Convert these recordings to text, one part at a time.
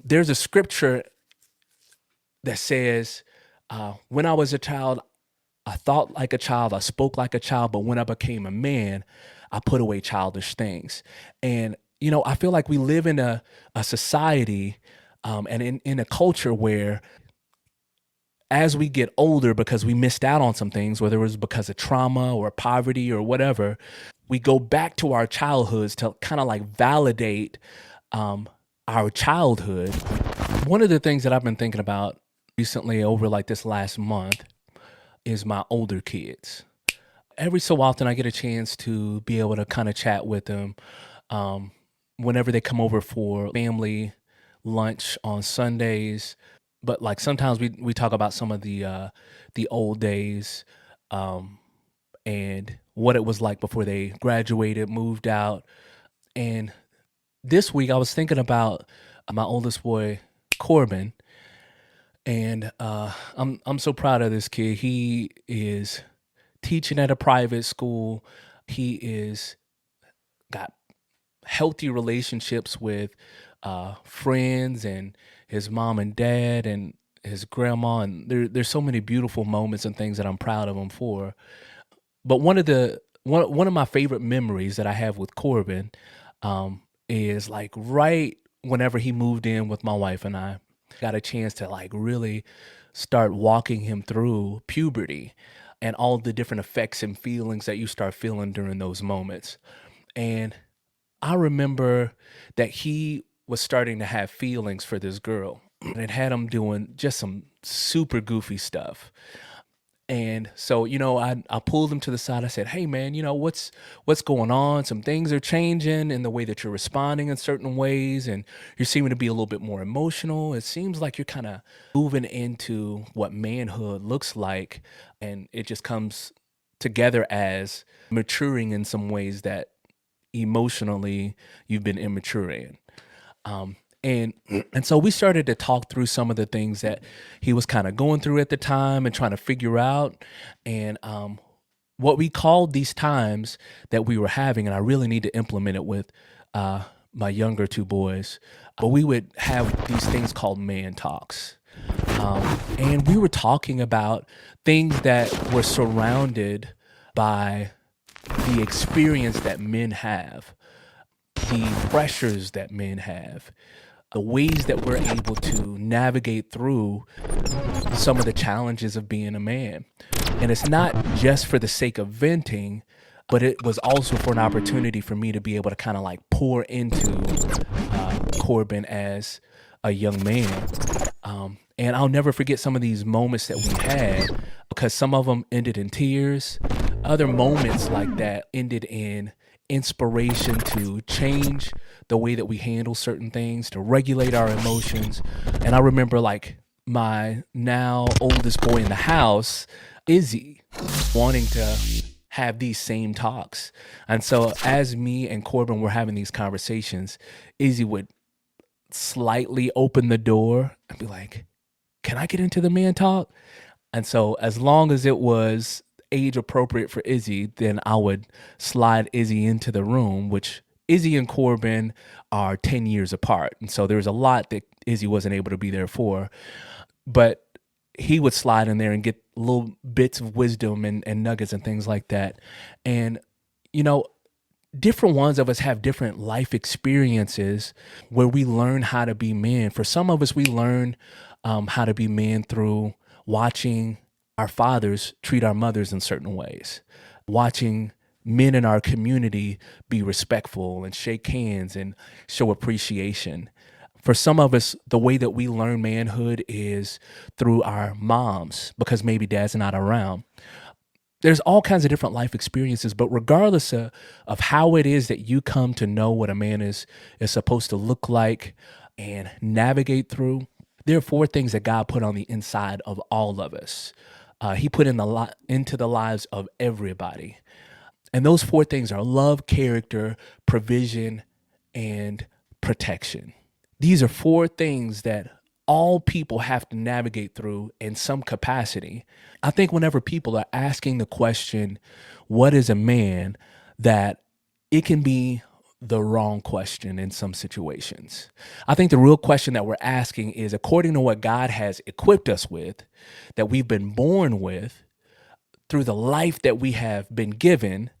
there's a scripture that says, when I was a child, I thought like a child, I spoke like a child, but when I became a man, I put away childish things. And, I feel like we live in a society and in a culture where as we get older, because we missed out on some things, whether it was because of trauma or poverty or whatever, we go back to our childhoods to kind of like validate um, our childhood. One of the things that I've been thinking about recently over like this last month is my older kids. Every so often, I get a chance to be able to kind of chat with them um, whenever they come over for family lunch on Sundays. But like sometimes we talk about some of the old days um, and what it was like before they graduated, moved out. And this week, I was thinking about my oldest boy, Corbin, and I'm so proud of this kid. He is teaching at a private school. He is got healthy relationships with friends and his mom and dad and his grandma, and there's so many beautiful moments and things that I'm proud of him for. But one of my favorite memories that I have with Corbin is like right whenever he moved in with my wife and I got a chance to like really start walking him through puberty and all the different effects and feelings that you start feeling during those moments. And I remember that he was starting to have feelings for this girl, and it had him doing just some super goofy stuff. And so, I pulled him to the side. I said, "Hey, man, what's going on? Some things are changing in the way that you're responding in certain ways, and you're seeming to be a little bit more emotional. It seems like you're kind of moving into what manhood looks like, and it just comes together as maturing in some ways that emotionally you've been immature in." Um, and and so we started to talk through some of the things that he was kind of going through at the time and trying to figure out. And what we called these times that we were having, and I really need to implement it with my younger two boys, but we would have these things called man talks. And we were talking about things that were surrounded by the experience that men have, the pressures that men have, the ways that we're able to navigate through some of the challenges of being a man. And it's not just for the sake of venting, but it was also for an opportunity for me to be able to kind of like pour into Corbin as a young man. And I'll never forget some of these moments that we had because some of them ended in tears. Other moments like that ended in inspiration to change the way that we handle certain things, to regulate our emotions. And I remember like my now oldest boy in the house, Izzy, wanting to have these same talks. And so as me and Corbin were having these conversations, Izzy would slightly open the door and be like, "Can I get into the man talk?" And so as long as it was age appropriate for Izzy, then I would slide Izzy into the room, which Izzy and Corbin are 10 years apart. And so there's a lot that Izzy wasn't able to be there for. But he would slide in there and get little bits of wisdom and nuggets and things like that. And, you know, different ones of us have different life experiences where we learn how to be men. For some of us, we learn how to be men through watching our fathers treat our mothers in certain ways, watching men in our community be respectful and shake hands and show appreciation. For some of us, the way that we learn manhood is through our moms because maybe dad's not around. There's all kinds of different life experiences, but regardless of how it is that you come to know what a man is supposed to look like and navigate through, there are four things that God put on the inside of all of us. He put into the lives of everybody. And those four things are love, character, provision, and protection. These are four things that all people have to navigate through in some capacity. I think whenever people are asking the question, what is a man, that it can be the wrong question in some situations. I think the real question that we're asking is, according to what God has equipped us with, that we've been born with, through the life that we have been given,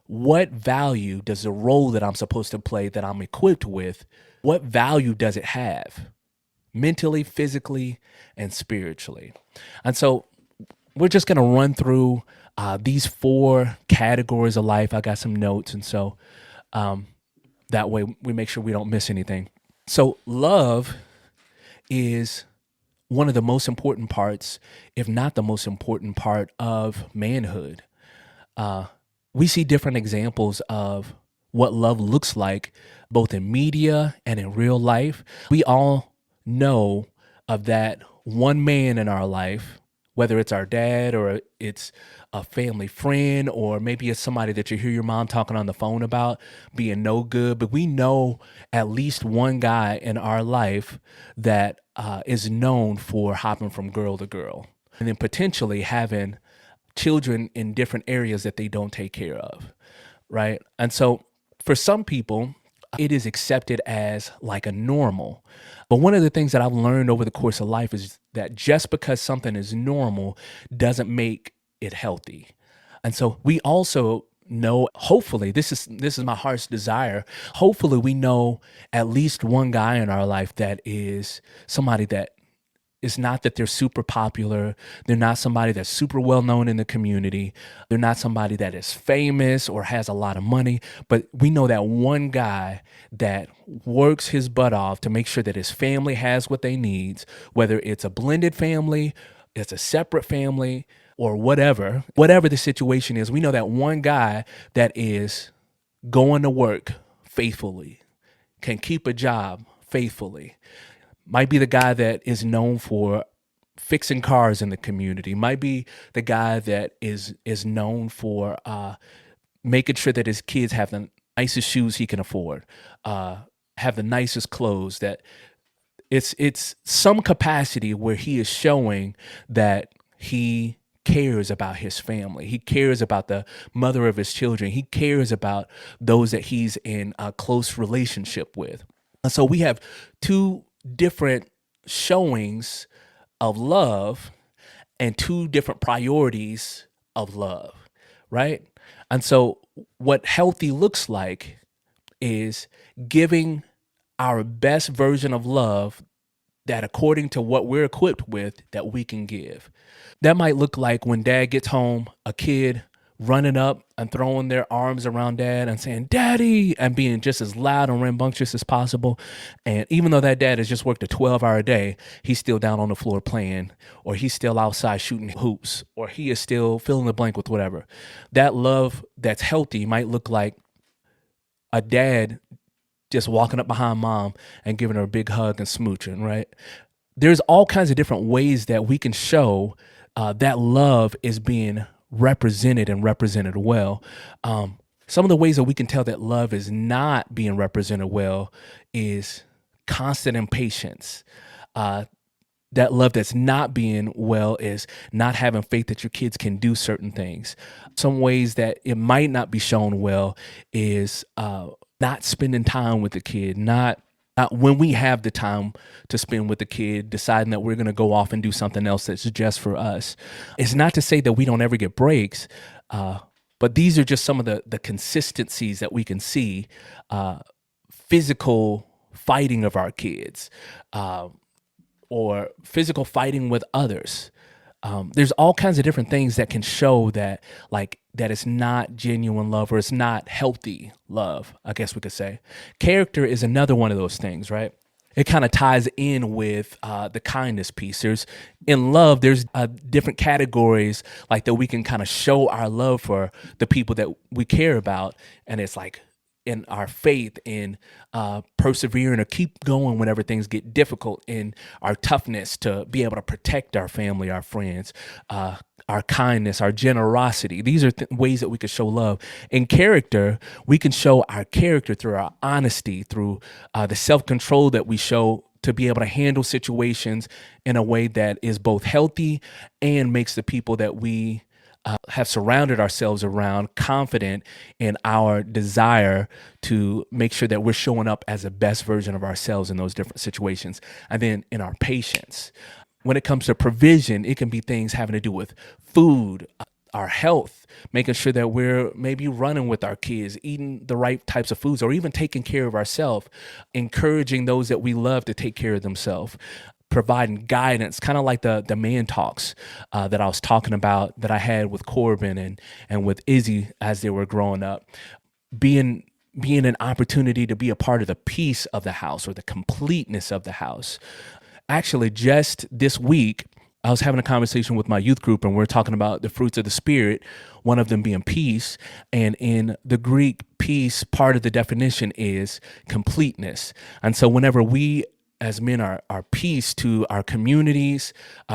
what value does the role that I'm supposed to play, that I'm equipped with, what value does it have? Mentally, physically, and spiritually. And so we're just going to run through these four categories of life. I got some notes. And so that way we make sure we don't miss anything. So love is one of the most important parts, if not the most important part of manhood. We see different examples of what love looks like, both in media and in real life. We all know of that one man in our life, whether it's our dad or it's a family friend, or maybe it's somebody that you hear your mom talking on the phone about being no good. But we know at least one guy in our life that is known for hopping from girl to girl, and then potentially having children in different areas that they don't take care of, right? And so for some people, it is accepted as like a normal. But one of the things that I've learned over the course of life is that just because something is normal doesn't make it healthy. And so we also know, hopefully, this is my heart's desire. Hopefully we know at least one guy in our life that is somebody that, it's not that they're super popular. They're not somebody that's super well known in the community. They're not somebody that is famous or has a lot of money. But we know that one guy that works his butt off to make sure that his family has what they need, whether it's a blended family, it's a separate family, or whatever the situation is. We know that one guy that is going to work faithfully, can keep a job faithfully, might be the guy that is known for fixing cars in the community, might be the guy that is known for making sure that his kids have the nicest shoes he can afford, have the nicest clothes, that it's some capacity where he is showing that he cares about his family. He cares about the mother of his children. He cares about those that he's in a close relationship with. And so we have two different showings of love and two different priorities of love, right? And so what healthy looks like is giving our best version of love that, according to what we're equipped with, that we can give. That might look like when dad gets home, a kid running up and throwing their arms around dad and saying, "Daddy," and being just as loud and rambunctious as possible. And even though that dad has just worked a 12-hour day, he's still down on the floor playing, or he's still outside shooting hoops, or he is still fill in the blank with whatever. That love that's healthy might look like a dad just walking up behind mom and giving her a big hug and smooching, right? There's all kinds of different ways that we can show that love is being represented and represented well. Some of the ways that we can tell that love is not being represented well is constant impatience. That love that's not being well is not having faith that your kids can do certain things. Some ways that it might not be shown well is not spending time with the kid, not when we have the time to spend with the kid, deciding that we're going to go off and do something else that's just for us. It's not to say that we don't ever get breaks, but these are just some of the consistencies that we can see. Physical fighting of our kids, or physical fighting with others. There's all kinds of different things that can show that, like, that it's not genuine love, or it's not healthy love, I guess we could say. Character is another one of those things, right? It kind of ties in with the kindness piece. In love, there's different categories like that we can kind of show our love for the people that we care about. And it's like in our faith, in persevering or keep going whenever things get difficult, in our toughness to be able to protect our family, our friends, our kindness, our generosity. These are ways that we can show love. In character, we can show our character through our honesty, through the self-control that we show to be able to handle situations in a way that is both healthy and makes the people that we have surrounded ourselves around, confident in our desire to make sure that we're showing up as the best version of ourselves in those different situations. And then in our patience. When it comes to provision, it can be things having to do with food, our health, making sure that we're maybe running with our kids, eating the right types of foods, or even taking care of ourselves, encouraging those that we love to take care of themselves, providing guidance, kind of like the man talks that I was talking about that I had with Corbin and with Izzy as they were growing up, being an opportunity to be a part of the peace of the house or the completeness of the house. Actually, just this week, I was having a conversation with my youth group and we're talking about the fruits of the spirit, one of them being peace. And in the Greek, peace, part of the definition is completeness. And so whenever we as men are peace to our communities,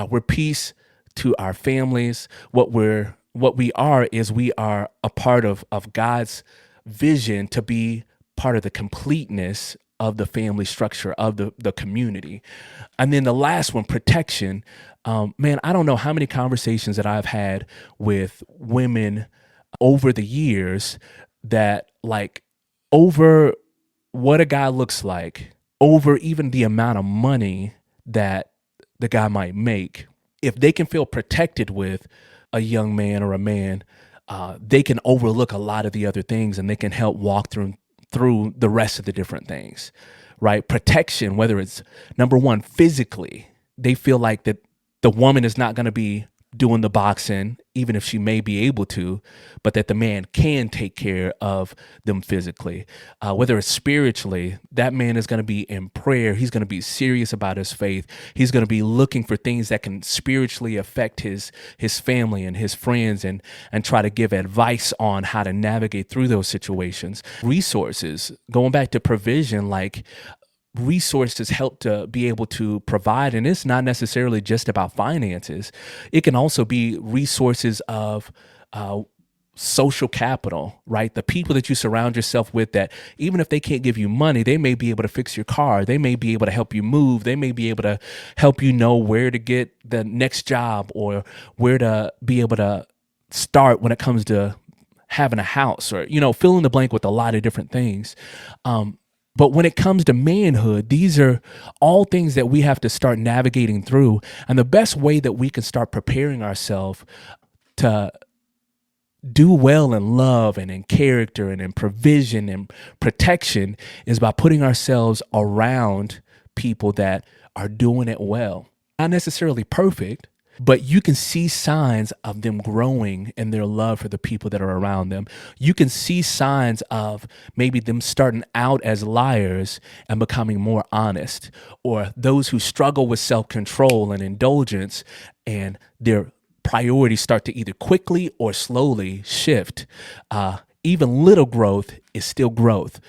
we're peace to our families, what we are is we are a part of God's vision to be part of the completeness of the family structure of the community. And then the last one, protection. Man, I don't know how many conversations that I've had with women over the years that like over what a guy looks like, over even the amount of money that the guy might make. If they can feel protected with a young man or a man, they can overlook a lot of the other things and they can help walk through the rest of the different things, right? Protection, whether it's number one, physically, they feel like that the woman is not going to be doing the boxing, even if she may be able to, but that the man can take care of them physically. Whether it's spiritually, that man is going to be in prayer. He's going to be serious about his faith. He's going to be looking for things that can spiritually affect his family and his friends and try to give advice on how to navigate through those situations. Resources, going back to provision, like resources help to be able to provide. And it's not necessarily just about finances. It can also be resources of social capital, right? The people that you surround yourself with, that even if they can't give you money, they may be able to fix your car. They may be able to help you move. They may be able to help you know where to get the next job or where to be able to start when it comes to having a house, or, fill in the blank with a lot of different things. But when it comes to manhood, these are all things that we have to start navigating through. And the best way that we can start preparing ourselves to do well in love and in character and in provision and protection is by putting ourselves around people that are doing it well. Not necessarily perfect, but you can see signs of them growing in their love for the people that are around them. You can see signs of maybe them starting out as liars and becoming more honest, or those who struggle with self-control and indulgence, and their priorities start to either quickly or slowly shift. Even little growth is still growth.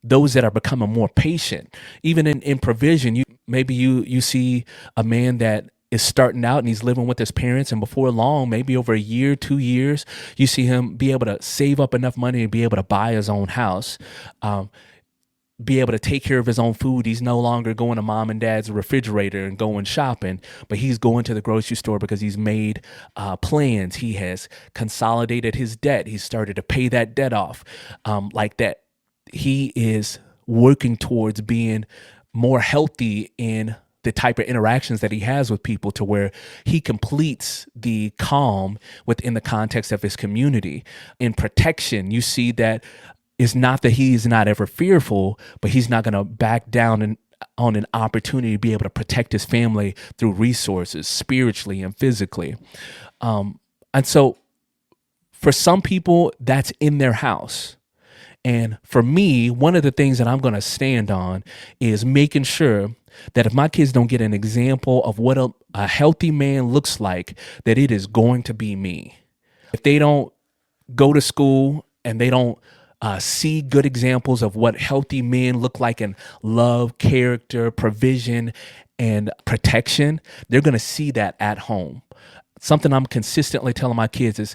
Those that are becoming more patient, even in provision, you see a man that is starting out and he's living with his parents, and before long, maybe over a year, 2 years, you see him be able to save up enough money to be able to buy his own house, be able to take care of his own food. He's no longer going to mom and dad's refrigerator and going shopping, but he's going to the grocery store because he's made plans. He has consolidated his debt. He's started to pay that debt off, like that. He is working towards being more healthy in the type of interactions that he has with people, to where he completes the calm within the context of his community. In protection, you see that it's not that he's not ever fearful, but he's not going to back down on an opportunity to be able to protect his family through resources, spiritually and physically. And so for some people, that's in their house. And for me, one of the things that I'm going to stand on is making sure that if my kids don't get an example of what a healthy man looks like, that it is going to be me. If they don't go to school and they don't see good examples of what healthy men look like in love, character, provision, and protection, they're going to see that at home. Something I'm consistently telling my kids is,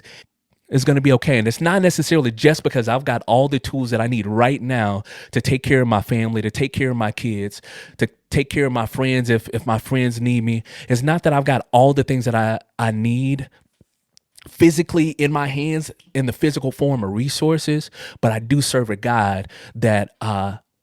it's going to be okay. And it's not necessarily just because I've got all the tools that I need right now to take care of my family, to take care of my kids, to take care of my friends if my friends need me. It's not that I've got all the things that I need physically in my hands in the physical form of resources, but I do serve a God that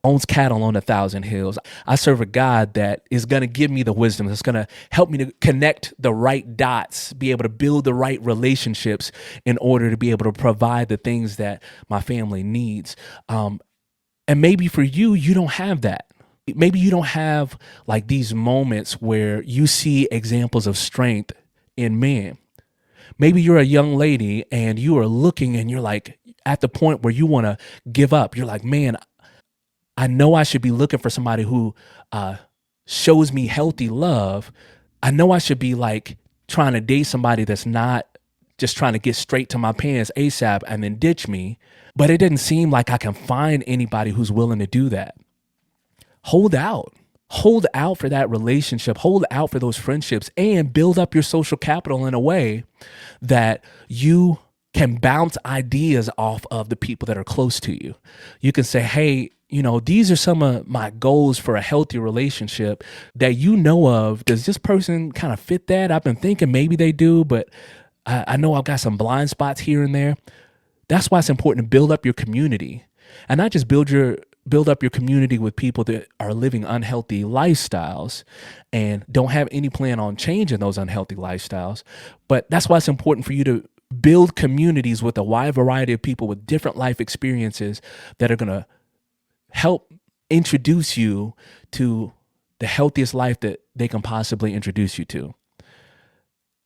owns cattle on 1,000 hills. I serve a God that is going to give me the wisdom, that's going to help me to connect the right dots, be able to build the right relationships in order to be able to provide the things that my family needs. And maybe for you, you don't have that. Maybe you don't have like these moments where you see examples of strength in men. Maybe you're a young lady and you are looking and you're like at the point where you want to give up. You're like, man, I know I should be looking for somebody who shows me healthy love. I know I should be like trying to date somebody that's not just trying to get straight to my pants ASAP and then ditch me. But it didn't seem like I can find anybody who's willing to do that. Hold out. Hold out for that relationship. Hold out for those friendships and build up your social capital in a way that you can bounce ideas off of the people that are close to you. You can say, hey, these are some of my goals for a healthy relationship that you know of. Does this person kind of fit that? I've been thinking maybe they do, but I know I've got some blind spots here and there. That's why it's important to build up your community and not just build up your community with people that are living unhealthy lifestyles and don't have any plan on changing those unhealthy lifestyles. But that's why it's important for you to build communities with a wide variety of people with different life experiences that are going to help introduce you to the healthiest life that they can possibly introduce you to.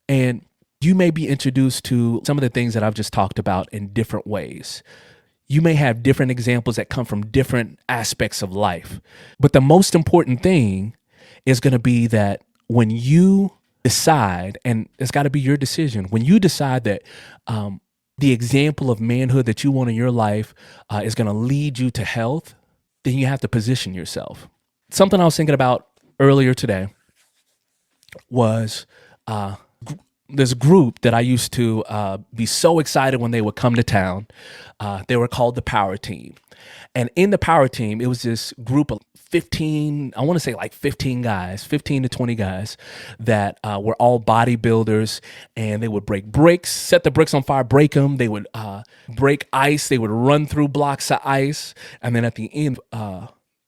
And you may be introduced to some of the things that I've just talked about in different ways. You may have different examples that come from different aspects of life. But the most important thing is going to be that when you decide, and it's got to be your decision, when you decide that the example of manhood that you want in your life is going to lead you to health, then you have to position yourself. Something I was thinking about earlier today was this group that I used to be so excited when they would come to town. They were called the Power Team. And in the Power Team, it was this group of 15, I want to say like 15 guys, 15 to 20 guys that were all bodybuilders, and they would break bricks, set the bricks on fire, break them. They would break ice. They would run through blocks of ice. And then at the end,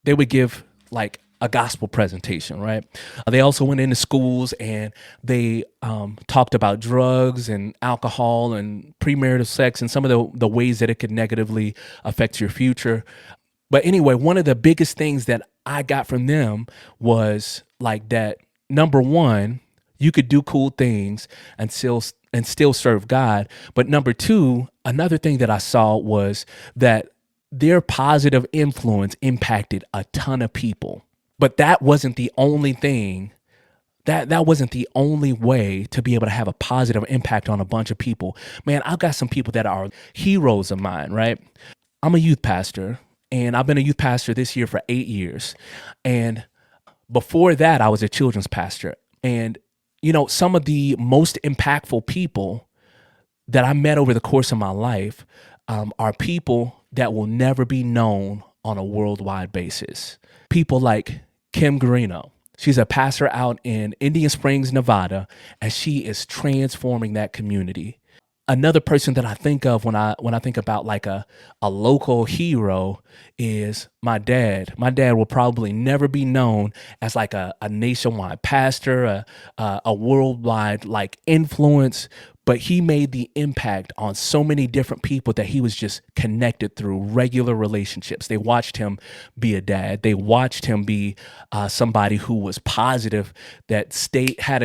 they would give like a gospel presentation, right? They also went into schools and they talked about drugs and alcohol and premarital sex and some of the ways that it could negatively affect your future. But anyway, one of the biggest things that I got from them was like that, number one, you could do cool things and still serve God. But number two, another thing that I saw was that their positive influence impacted a ton of people. But that wasn't the only thing. That wasn't the only way to be able to have a positive impact on a bunch of people. Man, I've got some people that are heroes of mine, right? I'm a youth pastor, and I've been a youth pastor this year for 8 years. And before that, I was a children's pastor. And, some of the most impactful people that I met over the course of my life are people that will never be known on a worldwide basis. People like Kim Garino. She's a pastor out in Indian Springs, Nevada, and she is transforming that community. Another person that I think of when I think about like a local hero is my dad. My dad will probably never be known as like a nationwide pastor, a worldwide like influence, but he made the impact on so many different people that he was just connected through regular relationships. They watched him be a dad. They watched him be somebody who was positive, that had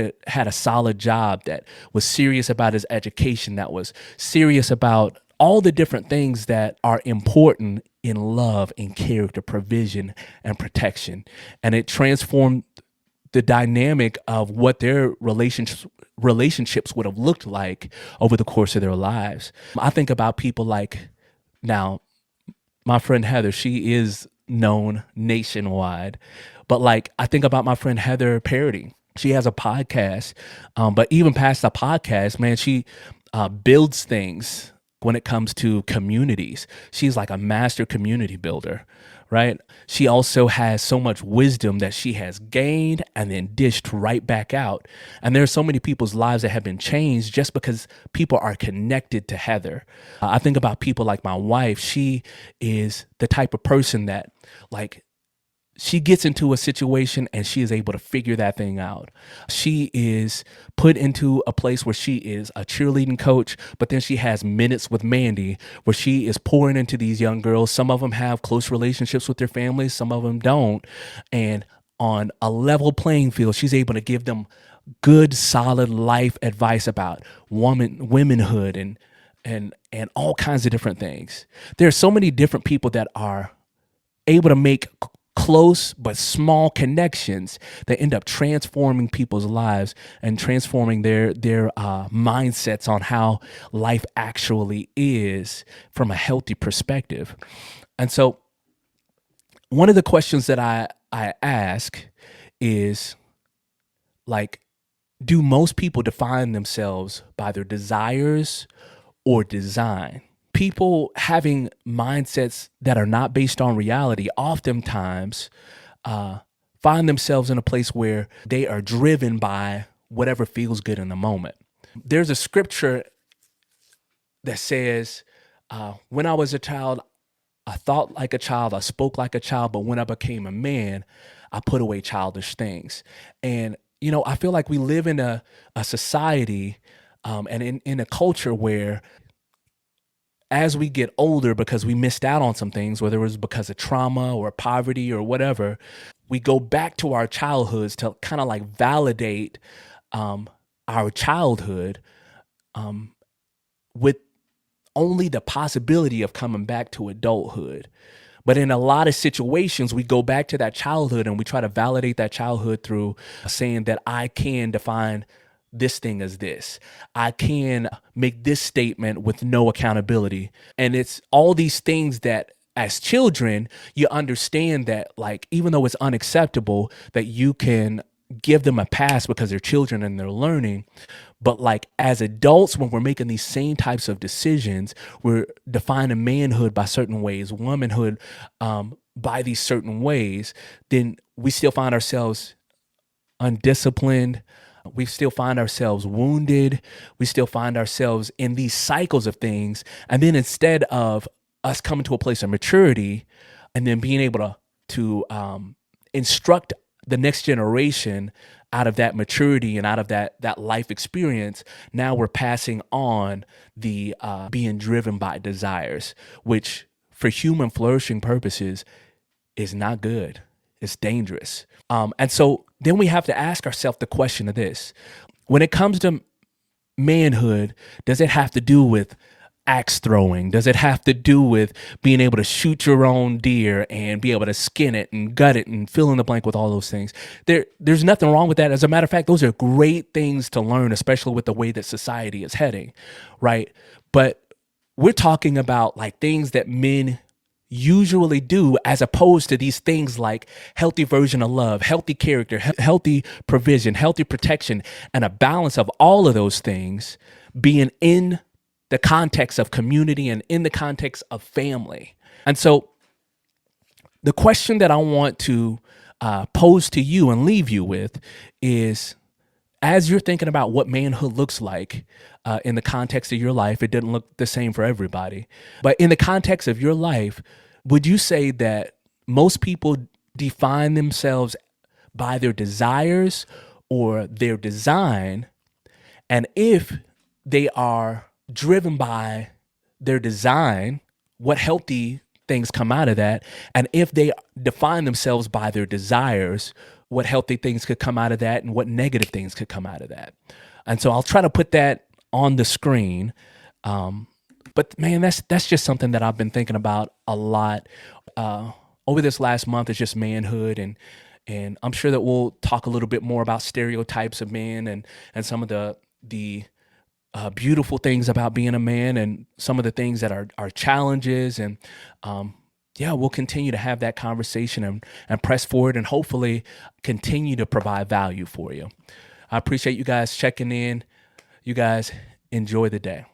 a solid job, that was serious about his education, that was serious about all the different things that are important in love and character, provision and protection. And it transformed the dynamic of what their relationships would have looked like over the course of their lives. I think about people like, now, my friend Heather, she is known nationwide, but like I think about my friend Heather Parody. She has a podcast, but even past the podcast, man, she builds things when it comes to communities. She's like a master community builder, right? She also has so much wisdom that she has gained and then dished right back out. And there are so many people's lives that have been changed just because people are connected to Heather. I think about people like my wife. She is the type of person that, like, she gets into a situation and she is able to figure that thing out. She is put into a place where she is a cheerleading coach, but then she has minutes with Mandy where she is pouring into these young girls. Some of them have close relationships with their families, some of them don't. And on a level playing field, she's able to give them good, solid life advice about womanhood and all kinds of different things. There are so many different people that are able to make close but small connections that end up transforming people's lives and transforming their mindsets on how life actually is from a healthy perspective. And so one of the questions that I ask is, like, do most people define themselves by their desires or design? People having mindsets that are not based on reality oftentimes find themselves in a place where they are driven by whatever feels good in the moment. There's a scripture that says, when I was a child, I thought like a child, I spoke like a child, but when I became a man, I put away childish things. And, I feel like we live in a society and in a culture where as we get older, because we missed out on some things, whether it was because of trauma or poverty or whatever, we go back to our childhoods to kind of like validate our childhood with only the possibility of coming back to adulthood. But in a lot of situations, we go back to that childhood and we try to validate that childhood through saying that I can define this thing as this. I can make this statement with no accountability. And it's all these things that as children, you understand that, like, even though it's unacceptable, that you can give them a pass because they're children and they're learning. But like as adults, when we're making these same types of decisions, we're defining manhood by certain ways, womanhood by these certain ways, then we still find ourselves undisciplined. We still find ourselves wounded. We still find ourselves in these cycles of things. And then instead of us coming to a place of maturity and then being able to instruct the next generation out of that maturity and out of that life experience, now we're passing on the being driven by desires, which for human flourishing purposes is not good. It's dangerous. And so then we have to ask ourselves the question of this. When it comes to manhood, does it have to do with axe throwing? Does it have to do with being able to shoot your own deer and be able to skin it and gut it and fill in the blank with all those things? There's nothing wrong with that. As a matter of fact, those are great things to learn, especially with the way that society is heading, right? But we're talking about like things that men usually do, as opposed to these things like healthy version of love, healthy character, healthy provision, healthy protection, and a balance of all of those things being in the context of community and in the context of family. And so the question that I want to pose to you and leave you with is, as you're thinking about what manhood looks like in the context of your life, it didn't look the same for everybody. But in the context of your life, would you say that most people define themselves by their desires or their design? And if they are driven by their design, what healthy things come out of that? And if they define themselves by their desires, what healthy things could come out of that and what negative things could come out of that? And so I'll try to put that on the screen. But man, that's just something that I've been thinking about a lot over this last month. Is just manhood, and I'm sure that we'll talk a little bit more about stereotypes of men and some of the beautiful things about being a man and some of the things that are challenges. And we'll continue to have that conversation and press forward and hopefully continue to provide value for you. I appreciate you guys checking in. You guys enjoy the day.